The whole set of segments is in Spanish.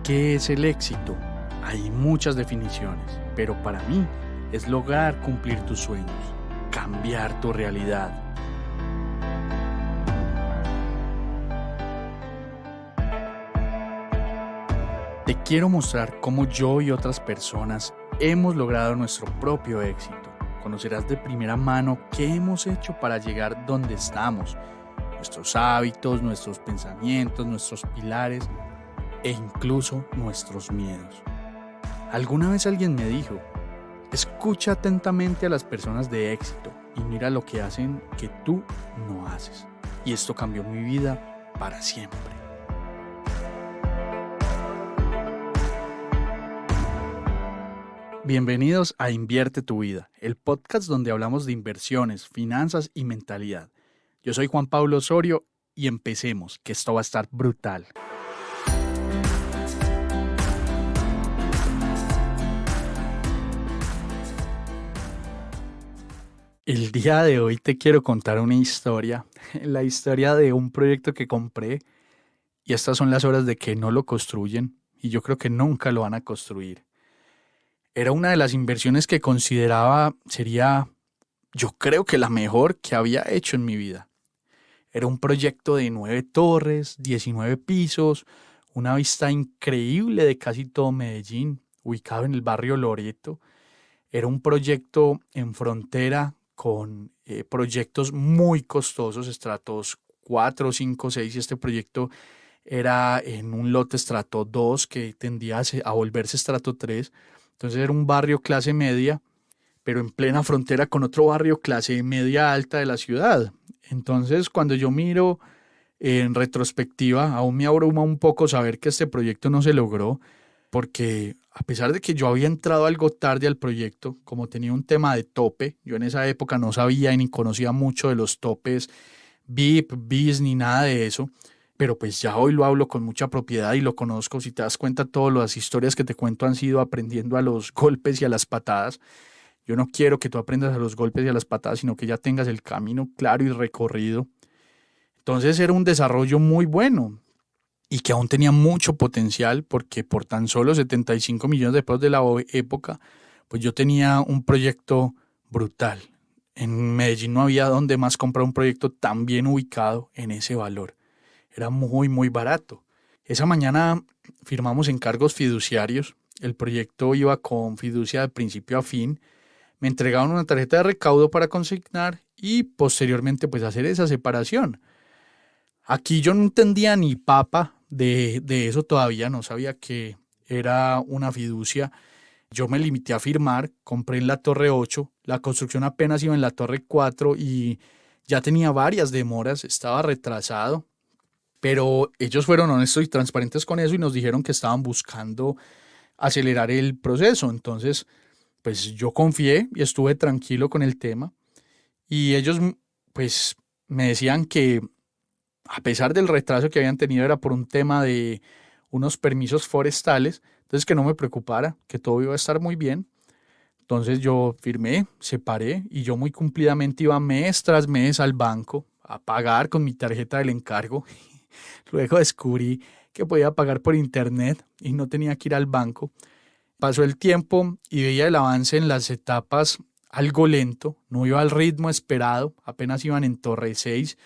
¿Qué es el éxito? Hay muchas definiciones, pero para mí es lograr cumplir tus sueños, cambiar tu realidad. Te quiero mostrar cómo yo y otras personas hemos logrado nuestro propio éxito. Conocerás de primera mano qué hemos hecho para llegar donde estamos, nuestros hábitos, nuestros pensamientos, nuestros pilares e incluso nuestros miedos. Alguna vez alguien me dijo, escucha atentamente a las personas de éxito y mira lo que hacen que tú no haces. Y esto cambió mi vida para siempre. Bienvenidos a Invierte tu Vida, el podcast donde hablamos de inversiones, finanzas y mentalidad. Yo soy Juan Pablo Osorio y empecemos, que esto va a estar brutal. El día de hoy te quiero contar una historia, la historia de un proyecto que compré y estas son las horas de que no lo construyen y yo creo que nunca lo van a construir. Era una de las inversiones que consideraba sería, yo creo que la mejor que había hecho en mi vida. Era un proyecto de 9 torres, 19 pisos, una vista increíble de casi todo Medellín, ubicado en el barrio Loreto. Era un proyecto en frontera con proyectos muy costosos, estratos 4, 5, 6, y este proyecto era en un lote estrato 2 que tendía a volverse estrato 3. Entonces era un barrio clase media, pero en plena frontera con otro barrio clase media alta de la ciudad. Entonces cuando yo miro en retrospectiva, aún me abruma un poco saber que este proyecto no se logró, porque a pesar de que yo había entrado algo tarde al proyecto, como tenía un tema de tope, yo en esa época no sabía y ni conocía mucho de los topes VIP, BIS ni nada de eso, pero pues ya hoy lo hablo con mucha propiedad y lo conozco. Si te das cuenta, todas las historias que te cuento han sido aprendiendo a los golpes y a las patadas. Yo no quiero que tú aprendas a los golpes y a las patadas, sino que ya tengas el camino claro y recorrido. Entonces era un desarrollo muy bueno y que aún tenía mucho potencial porque por tan solo 75 millones de pesos de la época, pues yo tenía un proyecto brutal. En Medellín no había donde más comprar un proyecto tan bien ubicado en ese valor. Era muy, muy barato. Esa mañana firmamos encargos fiduciarios. El proyecto iba con fiducia de principio a fin. Me entregaron una tarjeta de recaudo para consignar y posteriormente pues hacer esa separación. Aquí yo no entendía ni papa de eso todavía, no sabía que era una fiducia. Yo me limité a firmar, compré en la torre 8, la construcción apenas iba en la torre 4 y ya tenía varias demoras, estaba retrasado, pero ellos fueron honestos y transparentes con eso y nos dijeron que estaban buscando acelerar el proceso. Entonces, pues yo confié y estuve tranquilo con el tema y ellos pues me decían que a pesar del retraso que habían tenido era por un tema de unos permisos forestales, entonces que no me preocupara, que todo iba a estar muy bien. Entonces yo firmé, separé y yo muy cumplidamente iba mes tras mes al banco a pagar con mi tarjeta del encargo. Luego descubrí que podía pagar por internet y no tenía que ir al banco. Pasó el tiempo y veía el avance en las etapas algo lento, no iba al ritmo esperado, apenas iban en torre 6.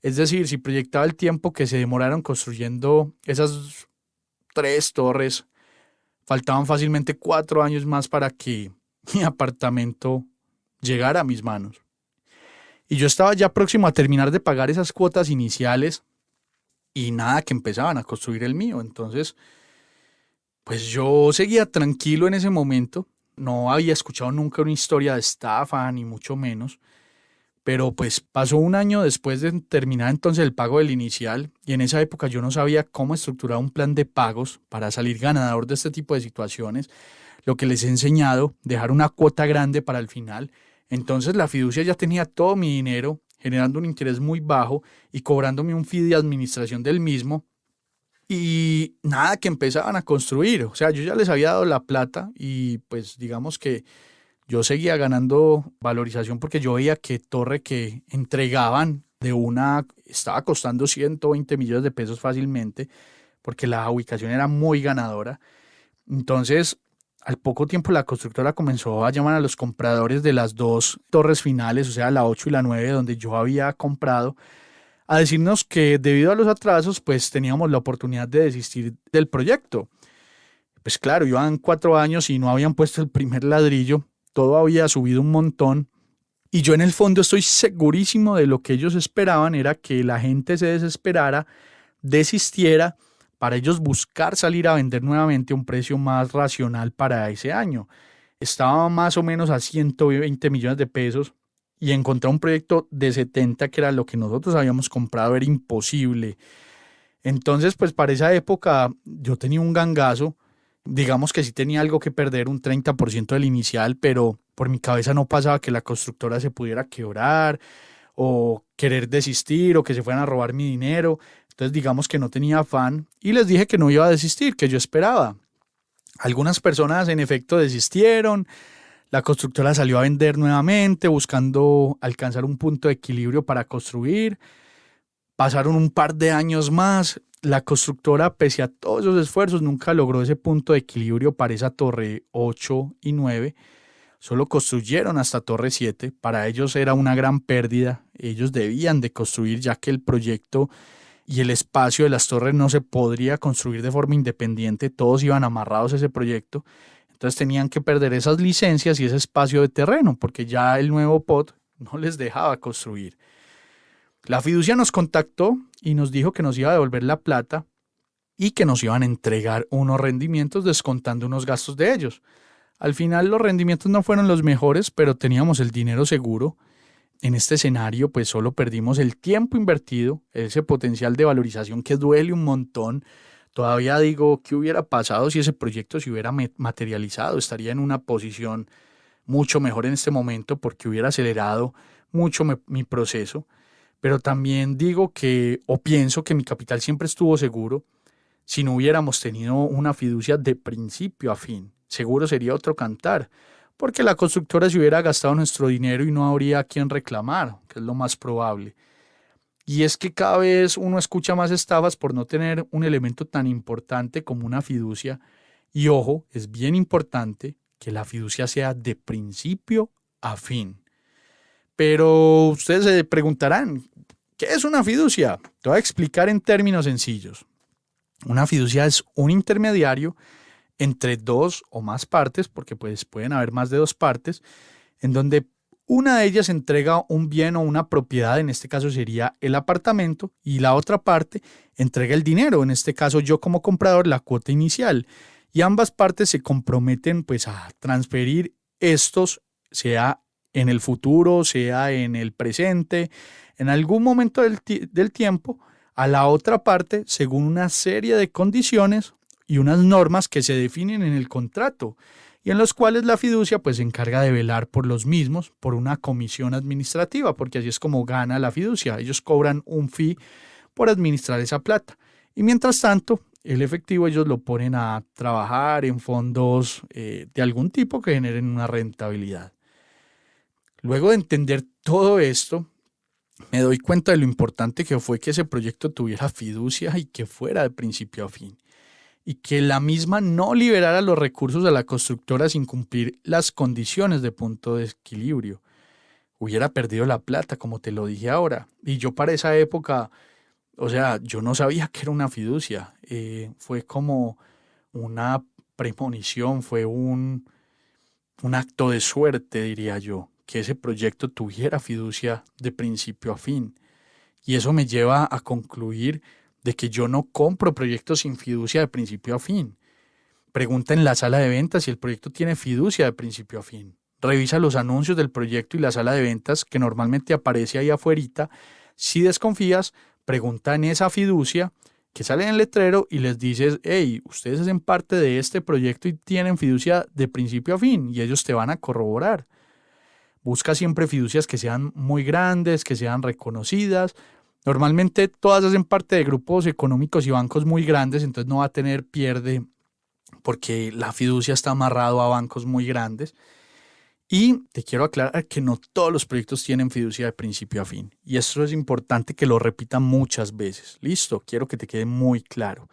Es decir, si proyectaba el tiempo que se demoraron construyendo esas 3 torres, faltaban fácilmente 4 años más para que mi apartamento llegara a mis manos. Y yo estaba ya próximo a terminar de pagar esas cuotas iniciales y nada que empezaban a construir el mío. Entonces, pues yo seguía tranquilo en ese momento. No había escuchado nunca una historia de estafa, ni mucho menos. Pero pues pasó un año después de terminar entonces el pago del inicial y en esa época yo no sabía cómo estructurar un plan de pagos para salir ganador de este tipo de situaciones. Lo que les he enseñado, dejar una cuota grande para el final. Entonces la fiducia ya tenía todo mi dinero, generando un interés muy bajo y cobrándome un fee de administración del mismo. Y nada que empezaban a construir. O sea, yo ya les había dado la plata y pues digamos que yo seguía ganando valorización porque yo veía que torre que entregaban de una estaba costando 120 millones de pesos fácilmente, porque la ubicación era muy ganadora. Entonces, al poco tiempo la constructora comenzó a llamar a los compradores de las dos torres finales, o sea, la 8 y la 9, donde yo había comprado, a decirnos que debido a los atrasos, pues teníamos la oportunidad de desistir del proyecto. Pues claro, llevan 4 años y no habían puesto el primer ladrillo, todo había subido un montón. Y yo en el fondo estoy segurísimo de lo que ellos esperaban era que la gente se desesperara, desistiera, para ellos buscar salir a vender nuevamente a un precio más racional para ese año. Estaba más o menos a 120 millones de pesos y encontrar un proyecto de 70, que era lo que nosotros habíamos comprado, era imposible. Entonces, pues para esa época yo tenía un gangazo. Digamos que sí tenía algo que perder, un 30% del inicial, pero por mi cabeza no pasaba que la constructora se pudiera quebrar o querer desistir o que se fueran a robar mi dinero. Entonces digamos que no tenía afán y les dije que no iba a desistir, que yo esperaba. Algunas personas en efecto desistieron, la constructora salió a vender nuevamente buscando alcanzar un punto de equilibrio para construir. Pasaron un par de años más. La constructora, pese a todos esos esfuerzos, nunca logró ese punto de equilibrio para esa torre 8 y 9. Solo construyeron hasta torre 7. Para ellos era una gran pérdida. Ellos debían de construir, ya que el proyecto y el espacio de las torres no se podría construir de forma independiente. Todos iban amarrados a ese proyecto. Entonces tenían que perder esas licencias y ese espacio de terreno, porque ya el nuevo POT no les dejaba construir. La fiducia nos contactó y nos dijo que nos iba a devolver la plata y que nos iban a entregar unos rendimientos descontando unos gastos de ellos. Al final los rendimientos no fueron los mejores, pero teníamos el dinero seguro. En este escenario pues solo perdimos el tiempo invertido, ese potencial de valorización que duele un montón. Todavía digo, ¿qué hubiera pasado si ese proyecto se hubiera materializado? Estaría en una posición mucho mejor en este momento porque hubiera acelerado mucho mi proceso. Pero también digo que, o pienso que mi capital siempre estuvo seguro si no hubiéramos tenido una fiducia de principio a fin. Seguro sería otro cantar, porque la constructora se hubiera gastado nuestro dinero y no habría a quien reclamar, que es lo más probable. Y es que cada vez uno escucha más estafas por no tener un elemento tan importante como una fiducia. Y ojo, es bien importante que la fiducia sea de principio a fin. Pero ustedes se preguntarán, ¿qué es una fiducia? Te voy a explicar en términos sencillos. Una fiducia es un intermediario entre dos o más partes, porque pues pueden haber más de dos partes, en donde una de ellas entrega un bien o una propiedad, en este caso sería el apartamento, y la otra parte entrega el dinero, en este caso yo como comprador la cuota inicial, y ambas partes se comprometen pues a transferir estos, sea en el futuro, sea en el presente, en algún momento del tiempo, a la otra parte según una serie de condiciones y unas normas que se definen en el contrato y en los cuales la fiducia pues se encarga de velar por los mismos por una comisión administrativa, porque así es como gana la fiducia. Ellos cobran un fee por administrar esa plata y mientras tanto el efectivo ellos lo ponen a trabajar en fondos de algún tipo que generen una rentabilidad. Luego de entender todo esto, me doy cuenta de lo importante que fue que ese proyecto tuviera fiducia y que fuera de principio a fin, y que la misma no liberara los recursos a la constructora sin cumplir las condiciones de punto de equilibrio. Hubiera perdido la plata, como te lo dije ahora, y yo para esa época, o sea, yo no sabía que era una fiducia. Fue como una premonición, fue un acto de suerte, diría yo, que ese proyecto tuviera fiducia de principio a fin. Y eso me lleva a concluir de que yo no compro proyectos sin fiducia de principio a fin. Pregunta en la sala de ventas si el proyecto tiene fiducia de principio a fin. Revisa los anuncios del proyecto y la sala de ventas que normalmente aparece ahí afuerita. Si desconfías, pregunta en esa fiducia que sale en el letrero y les dices, hey, ustedes hacen parte de este proyecto y tienen fiducia de principio a fin, y ellos te van a corroborar. Busca siempre fiducias que sean muy grandes, que sean reconocidas. Normalmente todas hacen parte de grupos económicos y bancos muy grandes, entonces no va a tener pierde porque la fiducia está amarrado a bancos muy grandes. Y te quiero aclarar que no todos los proyectos tienen fiducia de principio a fin. Y esto es importante que lo repitan muchas veces. Listo, quiero que te quede muy claro.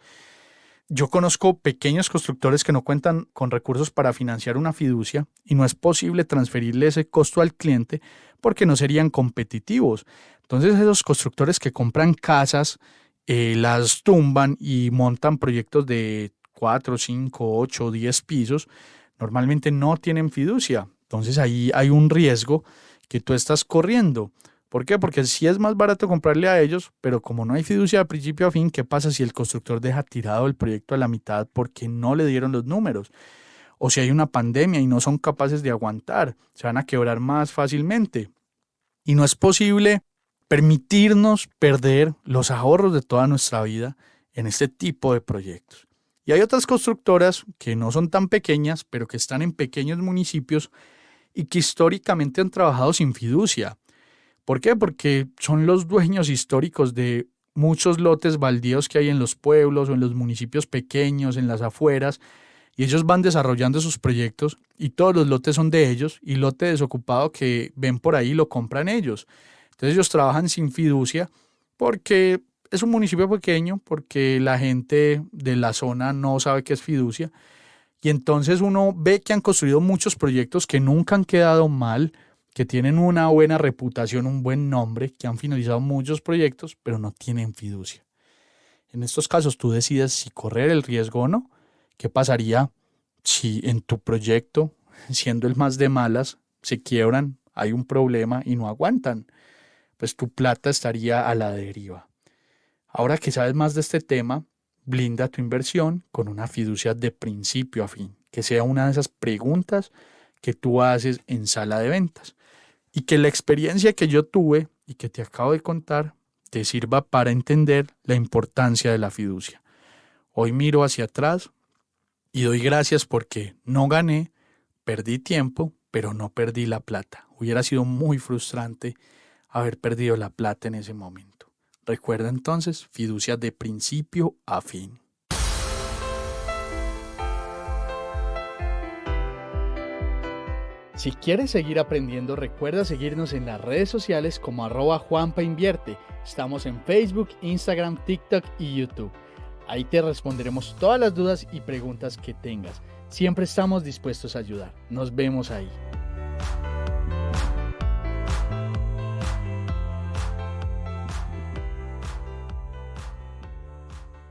Yo conozco pequeños constructores que no cuentan con recursos para financiar una fiducia y no es posible transferirle ese costo al cliente porque no serían competitivos. Entonces esos constructores que compran casas, las tumban y montan proyectos de 4, 5, 8, 10 pisos, normalmente no tienen fiducia. Entonces ahí hay un riesgo que tú estás corriendo. ¿Por qué? Porque sí es más barato comprarle a ellos, pero como no hay fiducia de principio a fin, ¿qué pasa si el constructor deja tirado el proyecto a la mitad porque no le dieron los números? O si hay una pandemia y no son capaces de aguantar, se van a quebrar más fácilmente. Y no es posible permitirnos perder los ahorros de toda nuestra vida en este tipo de proyectos. Y hay otras constructoras que no son tan pequeñas, pero que están en pequeños municipios y que históricamente han trabajado sin fiducia. ¿Por qué? Porque son los dueños históricos de muchos lotes baldíos que hay en los pueblos o en los municipios pequeños, en las afueras, y ellos van desarrollando sus proyectos y todos los lotes son de ellos y lote desocupado que ven por ahí lo compran ellos. Entonces ellos trabajan sin fiducia porque es un municipio pequeño, porque la gente de la zona no sabe qué es fiducia y entonces uno ve que han construido muchos proyectos que nunca han quedado mal, que tienen una buena reputación, un buen nombre, que han finalizado muchos proyectos, pero no tienen fiducia. En estos casos tú decides si correr el riesgo o no. ¿Qué pasaría si en tu proyecto, siendo el más de malas, se quiebran, hay un problema y no aguantan? Pues tu plata estaría a la deriva. Ahora que sabes más de este tema, blinda tu inversión con una fiducia de principio a fin, que sea una de esas preguntas que tú haces en sala de ventas y que la experiencia que yo tuve y que te acabo de contar te sirva para entender la importancia de la fiducia. Hoy miro hacia atrás y doy gracias porque no gané, perdí tiempo, pero no perdí la plata. Hubiera sido muy frustrante haber perdido la plata en ese momento. Recuerda entonces, fiducia de principio a fin. Si quieres seguir aprendiendo, recuerda seguirnos en las redes sociales como @JuanpaInvierte. Estamos en Facebook, Instagram, TikTok y YouTube. Ahí te responderemos todas las dudas y preguntas que tengas. Siempre estamos dispuestos a ayudar. Nos vemos ahí.